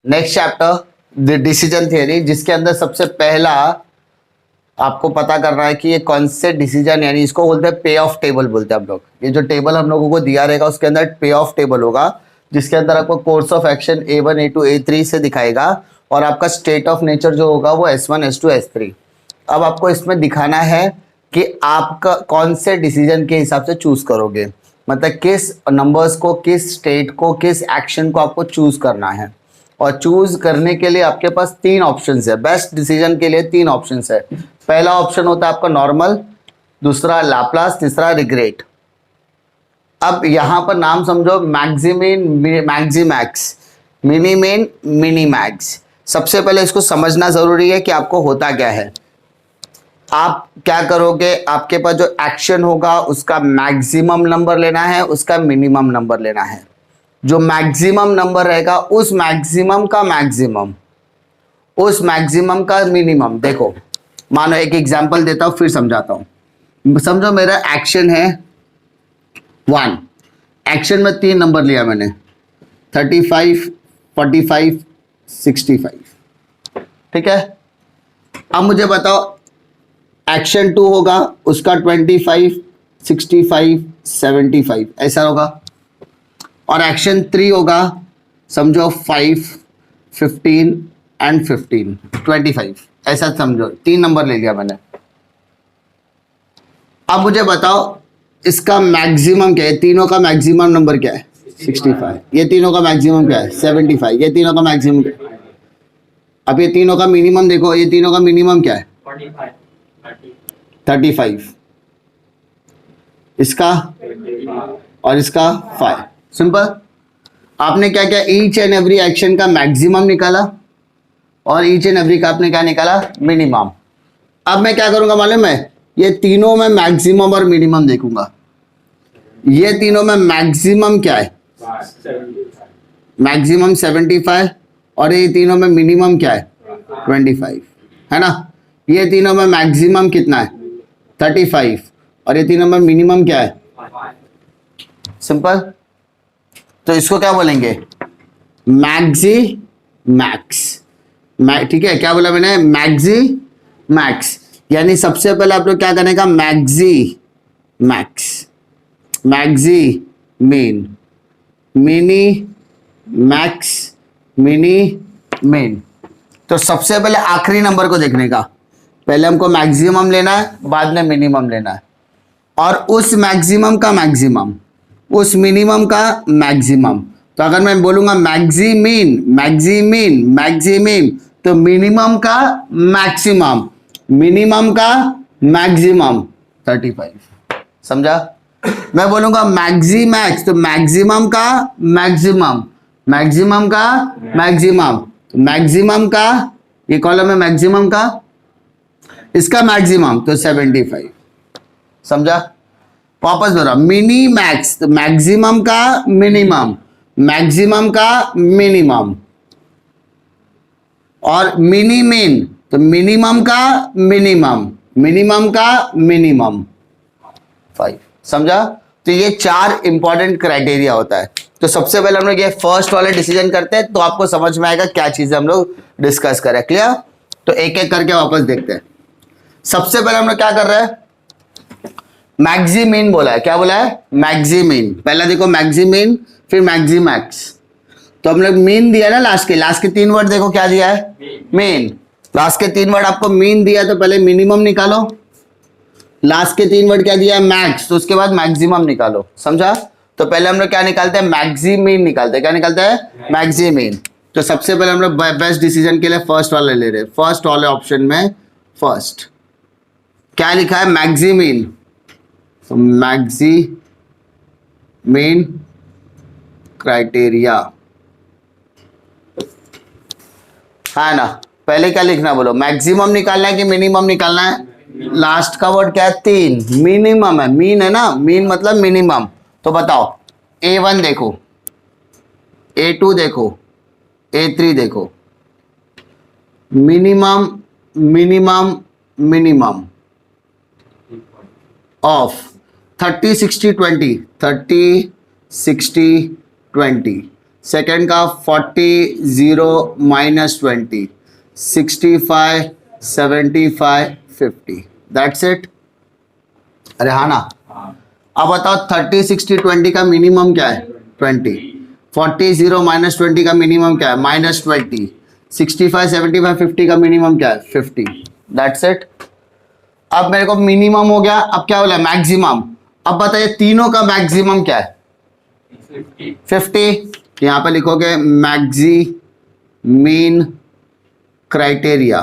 Next chapter the decision theory, जिसके अंदर सबसे पहला आपको पता करना है कि ये कौन से डिसीजन, यानी इसको बोलते हैं पे ऑफ टेबल बोलते हैं हम लोग। ये जो टेबल हम लोगों को दिया रहेगा उसके अंदर पे ऑफ टेबल होगा, जिसके अंदर आपको course of action A1 A2 A3 से दिखाएगा और आपका स्टेट ऑफ नेचर जो होगा वो S1 S2 S3। अब आपको इसमें दिखाना है कि आपका कौन से डिसीजन के हिसाब से चूज करोगे, मतलब किस नंबर्स को, किस स्टेट को, किस एक्शन को आपको चूज करना है। और चूज करने के लिए आपके पास तीन ऑप्शंस है। बेस्ट डिसीजन के लिए तीन ऑप्शंस है। पहला ऑप्शन होता है आपका नॉर्मल, दूसरा लैप्लास, तीसरा रिग्रेट। अब यहां पर नाम समझो, मैक्सिमिन, मैक्सिमैक्स, मिनीमिन, मिनीमैक्स। सबसे पहले इसको समझना जरूरी है कि आपको होता क्या है। आप क्या करोगे, आपके पास जो एक्शन होगा उसका मैक्सिमम नंबर लेना है, उसका मिनिमम नंबर लेना है। जो मैक्सिमम नंबर रहेगा उस मैक्सिमम का मैक्सिमम, उस मैक्सिमम का मिनिमम। देखो मानो एक एग्जांपल देता हूं फिर समझाता हूं। समझो मेरा एक्शन है 1, एक्शन में 3 नंबर लिया मैंने, 35, 45, 65। ठीक है। अब मुझे बताओ एक्शन 2 होगा, उसका 25, 65, 75 ऐसा होगा। और एक्शन 3 होगा, समझो 5, 15 एंड 15, 25 ऐसा समझो। 3 नंबर ले लिया मैंने। अब मुझे बताओ इसका मैक्सिमम क्या है, तीनों का मैक्सिमम नंबर क्या है, 65। ये तीनों का मैक्सिमम क्या है, 75। ये तीनों का मैक्सिमम क्या है। अब ये तीनों का मिनिमम देखो, ये तीनों का मिनिमम क्या है, 35। इसका और इसका 5। सिंपल। आपने क्या किया, ईच एंड एवरी एक्शन का मैक्सिमम निकाला और ईच एंड एवरी का आपने क्या निकाला, मिनिमम। अब मैं क्या करूंगा मालूम है, ये तीनों में मैक्सिमम और मिनिमम देखूंगा। ये तीनों में मैक्सिमम क्या है, मैक्सिमम 75, और ये तीनों में मिनिमम क्या है, 25 है ना। ये तीनों में मैक्सिमम कितना है, 35, और ये तीनों में मिनिमम क्या है, सिंपल। तो इसको क्या बोलेंगे, मैक्सी मैक्स। ठीक है, क्या बोला मैंने, मैक्सी मैक्स। यानी सबसे पहले आप लोग क्या करने का, maxi max, maxi mean, mini max, mini mean. तो सबसे पहले आखिरी नंबर को देखने का, पहले हमको मैक्सिमम लेना है, बाद में मिनिमम लेना है। और उस मैक्सिमम का मैक्सिमम, उस मिनिमम का मैक्सिमम। तो अगर मैं बोलूंगा मैक्सिमीन, मैक्सिमीन, मैक्सिमीन, तो मिनिमम का मैक्सिमम, मिनिमम का मैक्सिमम 35। समझा। मैं बोलूंगा मैक्सिमैक्स, तो मैक्सिमम का मैक्सिमम, मैक्सिमम का मैक्सिमम, तो मैक्सिमम का ये कॉलम है मैक्सिमम का, इसका मैक्सिमम तो 75। समझा। वापस बोल रहा, मिनी मैक्स, तो मैक्सिमम का मिनिमम, मैक्सिमम का मिनिमम, और मिनी मीन, तो मिनिमम का मिनिमम, मिनिमम का मिनिमम 5। समझा। तो ये 4 इंपॉर्टेंट क्राइटेरिया होता है। तो सबसे पहले हम लोग ये फर्स्ट वाले डिसीजन करते हैं, तो आपको समझ में आएगा क्या चीजें हम लोग डिस्कस करें। क्लियर। तो एक एक करके वापस देखते हैं। सबसे पहले हम लोग क्या कर रहे हैं, मैक्सिमीन बोला है। क्या बोला है, मैक्सिमीन। पहला देखो मैक्सिमीन, फिर मैक्सिमैक्स। तो हम लोग मीन दिया ना, लास्ट के 3 वर्ड देखो क्या दिया है, मीन। लास्ट के 3 वर्ड आपको मीन दिया, तो पहले मिनिमम निकालो। लास्ट के 3 वर्ड क्या दिया है, मैक्स, तो उसके बाद मैक्सिमम निकालो। समझा। तो पहले हम लोग क्या निकालते हैं, मैक्सिमीन निकालते हैं। क्या निकालते हैं, मैक्सिमीन। तो सबसे पहले हम लोग बेस्ट डिसीजन के लिए फर्स्ट वाला ले रहे हैं। फर्स्ट वाले ऑप्शन में फर्स्ट क्या लिखा है, मैक्सिमीन। तो मैक्सिमीन क्राइटेरिया है ना। पहले क्या लिखना बोलो, मैक्सिमम निकालना है कि मिनिमम निकालना है। लास्ट का वर्ड क्या है, 3, मिनिमम है, मीन है ना, मीन मतलब मिनिमम। तो बताओ A1 देखो, A2 देखो, A3 देखो, minimum minimum minimum of 30 60 20, 30 60 20, second का 40 0 माइनस 20, 65 75 50, दैट्स इट। अरे हाँ ना, अब बताओ 30 60 20 का मिनिमम क्या है 20, 40 0 माइनस 20 का मिनिमम क्या है माइनस 20, 65 75 50 का मिनिमम क्या है 50, दैट्स इट। अब मेरे को मिनिमम हो गया, अब क्या बोला मैक्सिमम। अब बताइए तीनों का मैक्सिमम क्या है 50। यहां पे लिखोगे मीन क्राइटेरिया,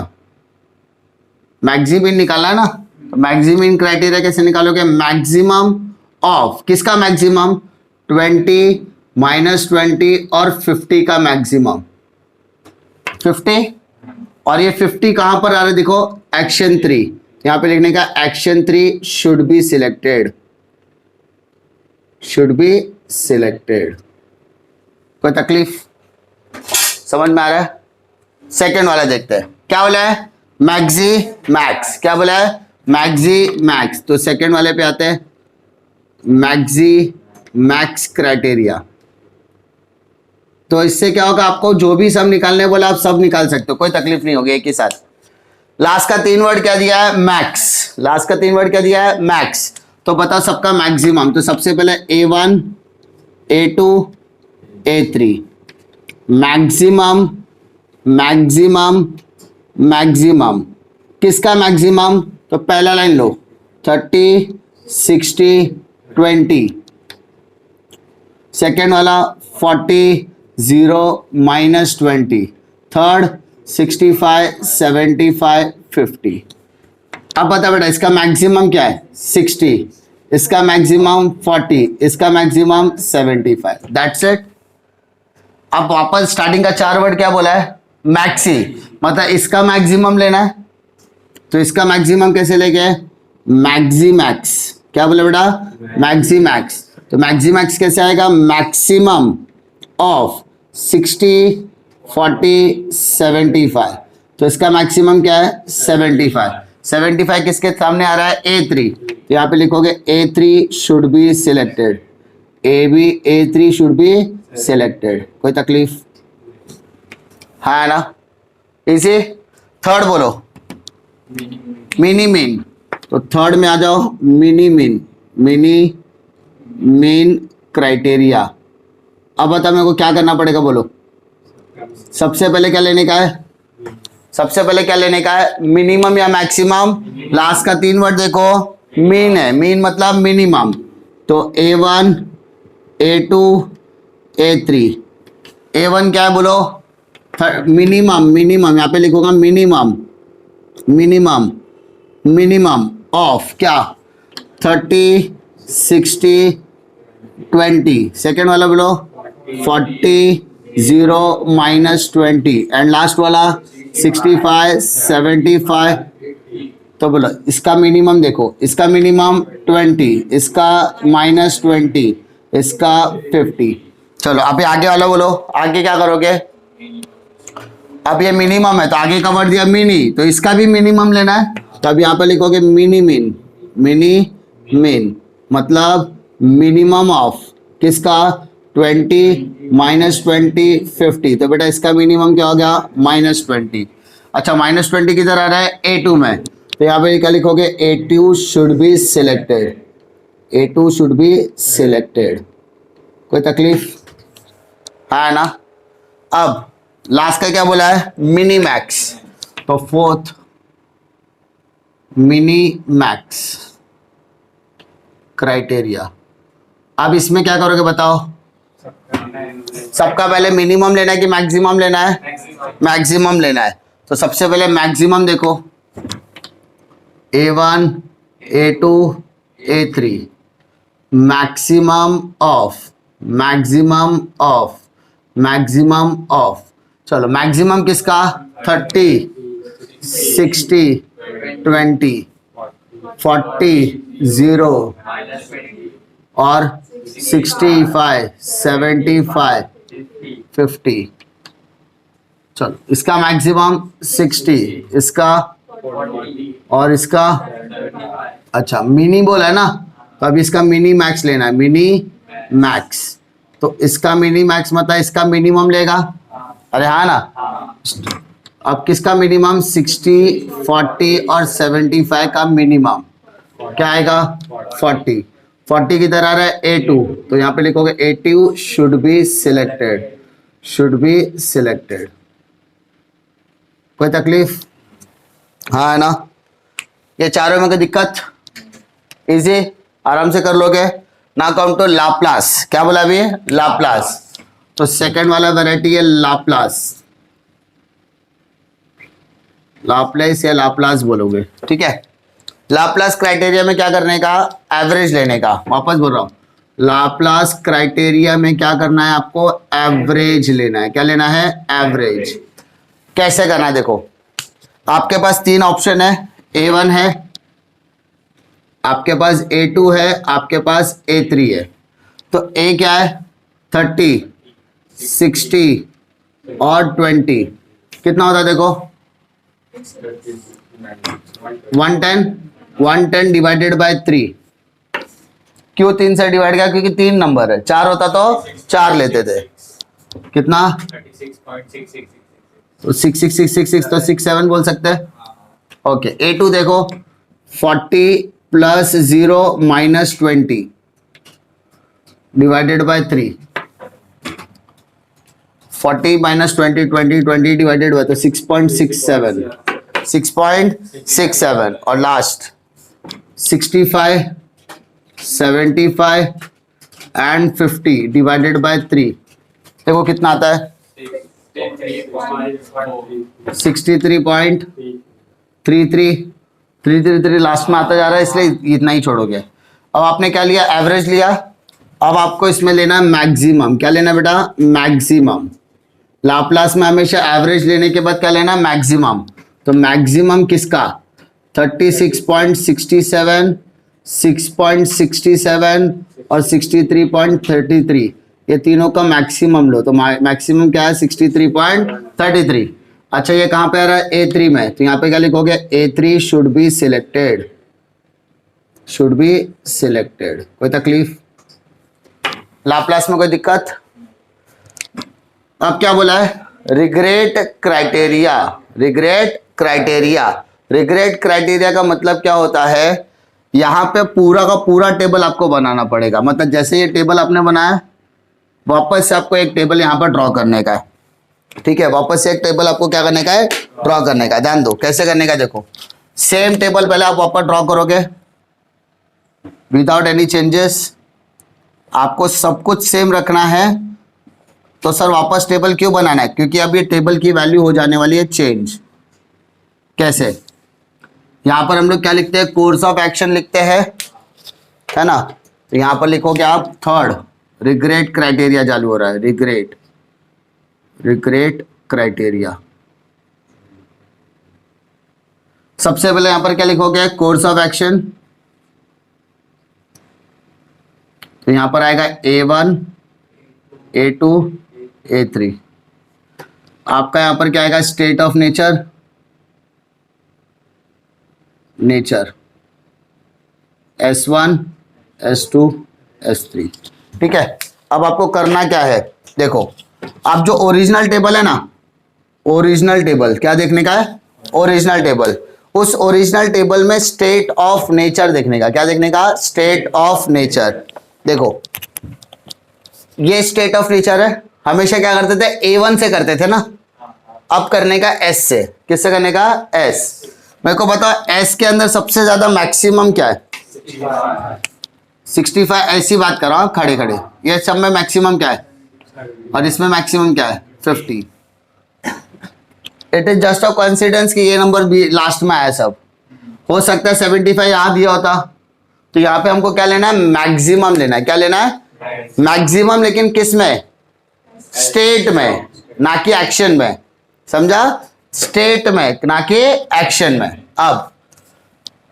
मीन निकालना है ना, तो मीन क्राइटेरिया कैसे निकालोगे, मैक्सिमम ऑफ किसका मैक्सिमम 20 माइनस 20 और 50 का मैक्सिमम 50। और ये 50 कहां पर आ रहा है देखो एक्शन 3, यहां पे लिखने का action 3 should be selected, should be selected. कोई तकलीफ समझ में आ रहा है। सेकंड वाला देखते हैं क्या बोला है मैक्सी मैक्स, क्या बोला है मैक्सी मैक्स। तो सेकंड वाले पे आते हैं मैक्सी मैक्स क्राइटेरिया। तो इससे क्या होगा, आपको जो भी सब निकालने बोला आप सब निकाल सकते हो, कोई तकलीफ नहीं होगी एक ही साथ। लास्ट का 3 वर्ड क्या दिया है मैक्स, लास्ट का 3 वर्ड क्या दिया है मैक्स। तो बताओ सबका मैक्सिमम, तो सबसे पहले A1 A2 A3 maximum maximum maximum, किसका मैक्सिमम, तो पहला लाइन लो 30 60 20, सेकेंड वाला 40 0 माइनस 20, थर्ड 65 75 50। अब बता बेटा इसका मैक्सिमम क्या है 60, इसका मैक्सिमम 40, इसका मैक्सिमम 75, दैट्स इट। अब वापस स्टार्टिंग का 4 वर्ड क्या बोला है मैक्सी, मतलब इसका मैक्सिमम लेना है, तो इसका मैक्सिमम कैसे लेके मैक्सी मैक्स, क्या बोले बेटा मैक्सी मैक्स। तो मैक्सी मैक्स कैसे आएगा मैक्सिमम ऑफ 60 40 75, तो इसका मैक्सिमम क्या है 75, 75 किसके सामने आ रहा है A3, तो यहाँ पे लिखोगे A3 should be selected, A3 should be selected. कोई तकलीफ है ना, इसी। थर्ड बोलो मिनी मीन, तो थर्ड में आ जाओ मिनी मीन क्राइटेरिया। अब बता मेरे को क्या करना पड़ेगा बोलो, सबसे पहले क्या लेने का है, सबसे पहले क्या लेने का है मिनिमम या मैक्सिमम। लास्ट का 3 वर्ड देखो मीन है, मीन मतलब मिनिमम, तो A1 A2 A3, A1 क्या है बोलो मिनिमम, मिनिमम यहाँ पे लिखूंगा मिनिमम मिनिमम मिनिमम ऑफ क्या 30 60 20, सेकेंड वाला बोलो 40 0 माइनस 20 एंड लास्ट वाला 65 75। तो बोलो इसका मिनिमम देखो, इसका मिनिमम 20, इसका माइनस 20, इसका 50। चलो अभी आगे वाला बोलो, आगे क्या करोगे, अब ये मिनिमम है तो आगे का वर्ड दिया मिनी, तो इसका भी मिनिमम लेना है, तो अब यहाँ पे लिखोगे मिनी मीन मतलब मिनिमम ऑफ किसका 20 माइनस 20 50, तो बेटा इसका मिनिमम क्या हो गया माइनस 20। अच्छा माइनस 20 किधर आ रहा है A2 में, तो यहाँ पे क्या लिखोगे A2 should be selected, A2 should be selected. कोई तकलीफ है ना। अब लास्ट का क्या बोला है मिनी मैक्स, तो फोर्थ मिनी मैक्स क्राइटेरिया। अब इसमें क्या करोगे बताओ, सबका पहले मिनिमम लेना है कि मैक्सिमम लेना है, मैक्सिमम लेना है। तो सबसे पहले मैक्सिमम देखो A1 A2 A3 maximum of maximum of maximum of. चलो मैक्सिमम किसका 30 60 20 40 0 और 65 75 50। चलो इसका मैक्सिमम 60, इसका और इसका, अच्छा मिनी बोला है ना, तो अब इसका मिनी मैक्स लेना है, मिनी मैक्स। तो इसका मिनी मैक्स मतलब इसका मिनिमम लेगा। अरे हाँ ना। अब किसका मिनिमम? 60, 40 और 75 का मिनिमम क्या आएगा? 40। 40 किधर आ रहा है? A2, तो यहाँ पे लिखोगे A2 should be selected, should be selected. कोई तकलीफ? हाँ है ना। ये चारों में कोई दिक्कत? इजी, आराम से कर लोगे ना। कम टू लाप्लास, क्या बोला अभी? लाप्लास। तो सेकंड वाला वैरायटी है लाप्लास, लाप्लास या लाप्लास बोलोगे, ठीक है। लाप्लास क्राइटेरिया में क्या करने का? एवरेज लेने का। वापस बोल रहा हूं, लाप्लास क्राइटेरिया में क्या करना है आपको? एवरेज लेना है। क्या लेना है? एवरेज। कैसे करना है देखो, आपके पास तीन ऑप्शन है। A1 है, आपके पास A2 है, आपके पास A3 है। तो A क्या है? 30, 60 और 20 कितना होता है देखो? 110। 110 डिवाइडेड बाय 3। क्यों 3 से डिवाइड किया? क्योंकि 3 नंबर है, 4 होता तो 4 लेते थे। कितना? 36.666। तो 66666 तो 67 बोल सकते हैं। ओके, A2 देखो, 40 plus 0 minus 20 divided by 3। 40 minus 20, 20 divided by, तो 6.67, 6.67। और लास्ट 65, 75 एंड 50 डिवाइडेड बाय 3। देखो कितना आता है? 63.333 लास्ट में आता जा रहा है, इसलिए इतना ही छोड़ोगे। अब आपने क्या लिया? एवरेज लिया। अब आपको इसमें लेना है मैक्सिमम। क्या लेना है बेटा? मैक्सिमम। लाप्लास में हमेशा एवरेज लेने के बाद क्या लेना? मैक्सिमम। तो मैक्सिमम किसका? 36.67, 6.67 और 63.33, ये तीनों का मैक्सिमम लो। तो मैक्सिमम क्या है? 63.33। अच्छा, ये कहां पे आ रहा है? A3 में। तो यहां पे क्या लिखोगे? A3 should be selected, should be selected. कोई तकलीफ? लाप्लास में कोई दिक्कत? अब क्या बोला है? Regret criteria. Regret criteria, regret criteria का मतलब क्या होता है? यहां पे पूरा का पूरा टेबल आपको बनाना पड़ेगा। मतलब जैसे ये टेबल आपने बनाया, वापस से आपको एक टेबल यहां पर ड्रॉ करने का है, ठीक है। वापस से एक टेबल आपको क्या करने का है? ड्रॉ करने का है। ध्यान दो कैसे करने का। देखो, सेम टेबल पहले आप वापस ड्रॉ करोगे विदाउट एनी चेंजेस। आपको सब कुछ सेम रखना है। तो सर वापस टेबल क्यों बनाना है? क्योंकि अब ये टेबल की वैल्यू हो जाने वाली है चेंज। कैसे? यहां पर हम लोग क्या लिखते हैं? कोर्स ऑफ एक्शन लिखते हैं, है ना। तो यहां पर लिखोगे आप थर्ड, रिग्रेट क्राइटेरिया चालू हो रहा है। Regret, regret criteria. सबसे पहले यहां पर क्या लिखोगे? Course of action. तो यहां पर आएगा A1, A2, A3। आपका यहां पर क्या आएगा? State of nature, nature S1, S2, S3, ठीक है। अब आपको करना क्या है? देखो, आप जो ओरिजिनल टेबल है ना, ओरिजिनल टेबल क्या देखने का है? Original table. उस ओरिजिनल टेबल में स्टेट ऑफ नेचर देखने का। क्या देखने का? State of nature. देखो, ये स्टेट ऑफ नेचर है। हमेशा क्या करते थे? A1 से करते थे ना। अब करने का S से। किससे करने का? S। मेरे को बताओ, S के अंदर सबसे ज्यादा मैक्सिमम क्या है? 65। ऐसी बात कर रहा हूं खड़े खड़े। ये सब में मैक्सिमम क्या है? और इसमें मैक्सिमम क्या है? 50। It is just a coincidence कि ये नंबर भी लास्ट में आया। सब हो सकता है 75 यहां दिया होता। तो यहां पे हमको क्या लेना है? मैक्सिमम लेना है। क्या लेना है? मैक्सिमम। लेकिन किस में? स्टेट में, ना कि एक्शन में। समझा? स्टेट में ना कि एक्शन में। अब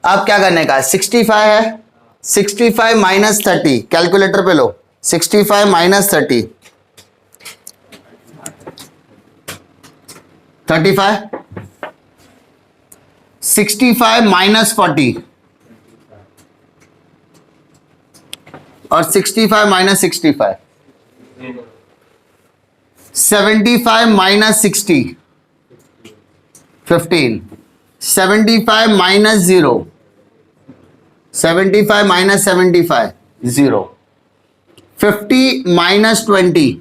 क्या करने का? 65 है, 65 माइनस 30, कैलकुलेटर पे लो। 65 माइनस 30, 35। 65 माइनस 40 और 65 minus 65। 75 minus 60 15, 75 minus 0, 75 minus 75 0, 50 minus 20,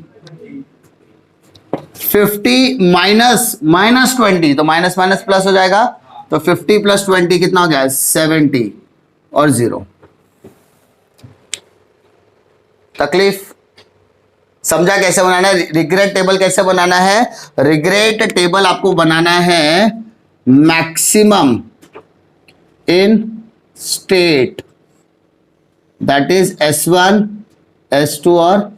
50 minus minus 20, तो माइनस माइनस प्लस हो जाएगा, तो 50 प्लस 20 कितना हो गया? 70 और 0। तकलीफ समझा कैसे बनाना है? रिग्रेट टेबल कैसे बनाना है? रिग्रेट टेबल आपको बनाना है maximum in state, that is S1, S2 और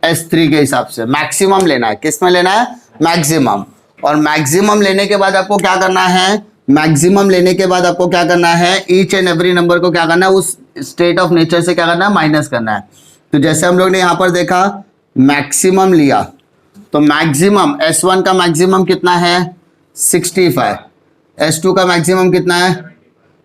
S3 के हिसाब से मैक्सिमम लेना है। किस में लेना है? मैक्सिमम। और मैक्सिमम लेने के बाद आपको क्या करना है? मैक्सिमम लेने के बाद आपको क्या करना है? ईच एंड एवरी नंबर को क्या करना है? उस स्टेट ऑफ नेचर से क्या करना है? माइनस करना है। तो जैसे हम लोग ने यहां पर देखा मैक्सिमम लिया, तो मैक्सिमम S1 का मैक्सिमम कितना है? 65, S2 का मैक्सिमम कितना है?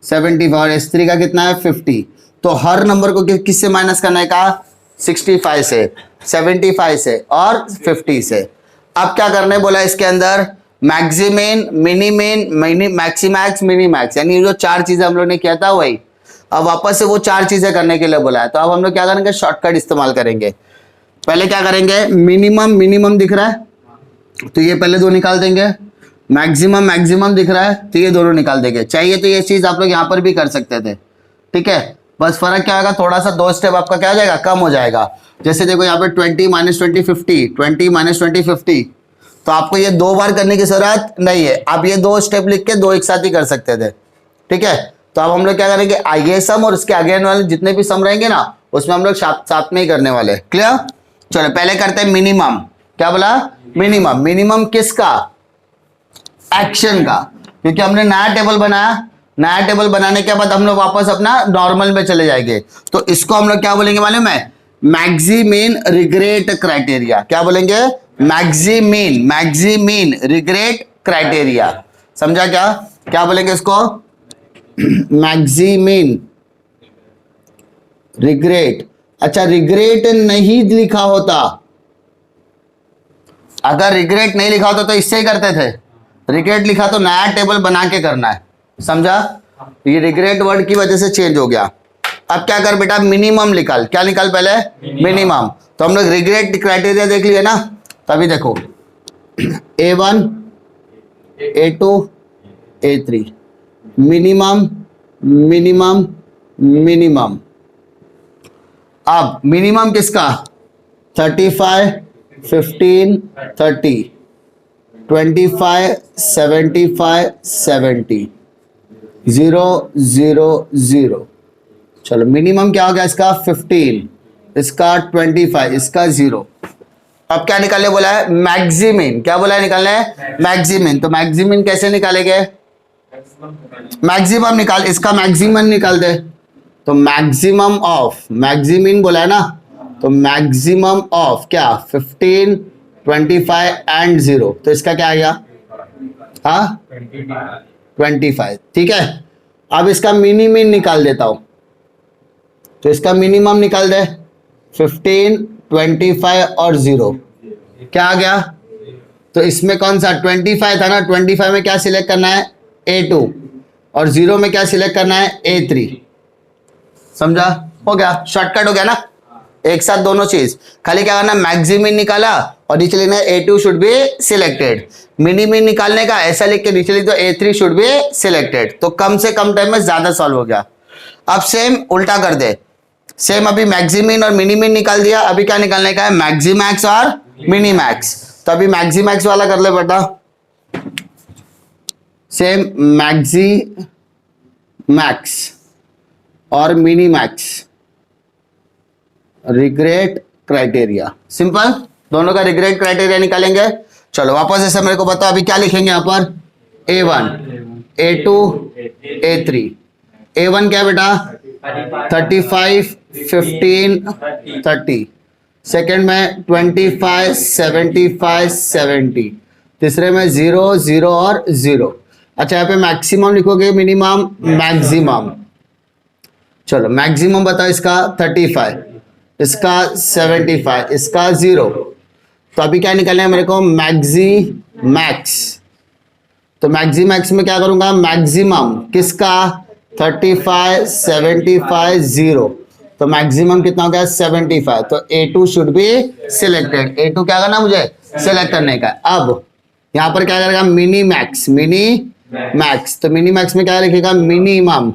75 और S3 का कितना है? 50। तो हर नंबर को किससे माइनस करने का? 65 से, 75 से और 50 से। अब क्या करने बोला इसके अंदर? मैक्सिमिन, मिनिमिन, मैक्सिमैक्स, मिनीमैक्स, यानी जो चार चीजें हम लोग ने किया था वही अब वापस से वो चार चीजें करने के लिए बोला है। तो अब हम लोग क्या करेंगे? शॉर्टकट इस्तेमाल करेंगे। पहले क्या करेंगे? मिनिमम दिख रहा है तो ये पहले दो निकाल देंगे। मैक्सिमम दिख रहा है तो ये दोनों निकाल देंगे। चाहिए तो ये चीज आप लोग यहाँ पर भी कर सकते थे, ठीक है। बस फर्क क्या होगा? थोड़ा सा दो स्टेप आपका क्या हो जाएगा? कम हो जाएगा। जैसे देखो यहाँ पे 20 माइनस 20 50, 20 माइनस 20 50, तो आपको ये दो बार करने की जरूरत नहीं है। आप ये दो स्टेप लिख के दो एक साथ ही कर सकते थे, ठीक है। तो अब हम लोग क्या करेंगे? आगे सम और उसके आगे वाले जितने भी सम रहेंगे ना उसमें हम लोग साथ में ही करने वाले। क्लियर? चलो पहले करते हैं मिनिमम। क्या बोला? मिनिमम। मिनिमम किसका? एक्शन का, क्योंकि हमने नया टेबल बनाया। नया टेबल बनाने के बाद हम लोग वापस अपना नॉर्मल में चले जाएंगे। तो इसको हम लोग क्या बोलेंगे मालूम है? Maximin regret criteria. क्या बोलेंगे? Maximin regret criteria. समझा? क्या बोलेंगे इसको? Maximin regret. अच्छा, रिग्रेट नहीं लिखा होता, अगर रिग्रेट नहीं लिखा होता तो इससे ही करते थे। रिग्रेट लिखा तो नया टेबल बना के करना है। समझा? ये रिग्रेट वर्ड की वजह से चेंज हो गया। अब क्या कर बेटा? मिनिमम निकाल। क्या निकाल? पहले मिनिमम। तो हम लोग रिग्रेट क्राइटेरिया देख लिए ना, तभी देखो A1, A2, A3, minimum minimum minimum. अब मिनिमम किसका? 35 15 30, 25 75 70 0 0 0। चलो मिनिमम क्या हो गया इसका? 15, इसका 25, इसका 0। अब क्या निकालने बोला है? मैक्सिमिन। क्या बोला है निकालना है? मैक्सिमिन। तो मैक्सिमिन कैसे निकालेंगे? मैक्सिमम निकाल, इसका मैक्सिमम निकाल दे। तो मैक्सिमम ऑफ, मैक्सिमिन बोला है ना, तो मैक्सिमम ऑफ क्या? 15 25 एंड 0। तो इसका क्या आ गया? हाँ 25, ठीक है। अब इसका मिनिमिन निकाल देता हूं, तो इसका मिनिमम निकाल दे। 15 25 और 0 क्या आ गया? तो इसमें कौन सा 25 था ना, 25 में क्या सिलेक्ट करना है? A2, और 0 में क्या सिलेक्ट करना है? A3। समझा? हो गया, शॉर्टकट हो गया ना। एक साथ दोनों चीज, खाली क्या करना? मैक्सिमिन निकाला और नीचे लिखना है A2 शुड बी सिलेक्टेड। मिनिमिन निकालने का ऐसा लिख के नीचे लिख दो A3 शुड बी सिलेक्टेड। तो कम से कम टाइम में ज्यादा सॉल्व हो गया। अब सेम उल्टा कर दे। सेम अभी मैक्सिमिन और मिनिमिन निकाल दिया, अभी क्या निकालने का है? मैक्सिमैक्स और मिनीमैक्स। तो अभी मैक्सिमैक्स वाला कर ले बेटा। सेम मैक्स और मिनीमैक्स रिग्रेट क्राइटेरिया। सिंपल, दोनों का रिग्रेट क्राइटेरिया निकालेंगे। चलो वापस ऐसे मेरे को बताओ अभी क्या लिखेंगे यहाँ पर? A1 A2 A3। A1 क्या बेटा? 35 15 30, सेकेंड में 25 75 70, तीसरे में 0 0 और 0। अच्छा यहाँ पे मैक्सिमम लिखोगे, मिनिमम मैक्सिमम। चलो मैक्सिमम बताओ इसका 35, इसका 75, इसका 0। तो अभी क्या निकलना है मेरे को, मैक्सी मैक्स। तो मैक्सी मैक्स में क्या करूंगा, मैक्सिमम किसका, 35, 75, 0। तो मैक्सिमम कितना हो गया, 75। तो A2 should be selected. A2 क्या करना मुझे, सिलेक्ट करने का। अब यहां पर क्या करेगा, मिनी मैक्स, मिनी मैक्स। तो मिनी मैक्स में क्या लिखेगा, मिनिमम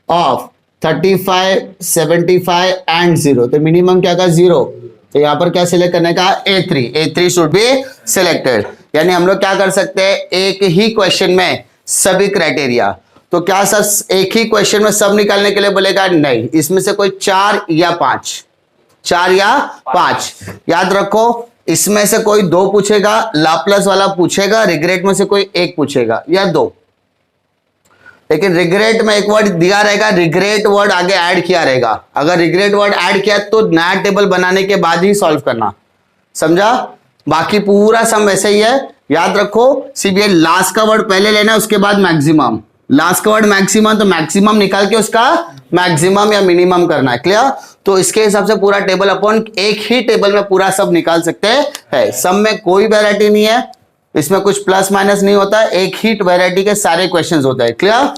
ऑफ 35, 75 एंड 0। तो मिनिमम क्या का, 0। तो यहां पर क्या सिलेक्ट करने का, A3। A3 should be selected. यानी हम लोग क्या कर सकते हैं, एक ही क्वेश्चन में सभी क्राइटेरिया। तो क्या सर एक ही क्वेश्चन में सब निकालने के लिए बोलेगा, नहीं, इसमें से कोई 4 या 5, 4 या 5 याद रखो। इसमें से कोई 2 पूछेगा, लाप्लास वाला पूछेगा, रिग्रेट में से कोई 1 पूछेगा या 2। लेकिन रिग्रेट में एक वर्ड दिया रहेगा, रिग्रेट वर्ड आगे ऐड किया रहेगा। अगर रिग्रेट वर्ड ऐड किया तो नया टेबल बनाने के बाद ही सॉल्व करना, समझा। बाकी पूरा सम वैसे ही है, याद रखो। सिर्फ ये लास्ट का वर्ड पहले लेना, उसके बाद मैक्सिमम। लास्ट का वर्ड मैक्सिमम, तो मैक्सिमम निकाल के उसका मैक्सिमम या मिनिमम करना है, क्लियर। तो इसके हिसाब से पूरा टेबल अपन एक ही टेबल में पूरा सब निकाल सकते हैं। सम में कोई वैरायटी नहीं है, इसमें कुछ प्लस माइनस नहीं होता है, एक ही वैरायटी के सारे क्वेश्चंस होते हैं, क्लियर।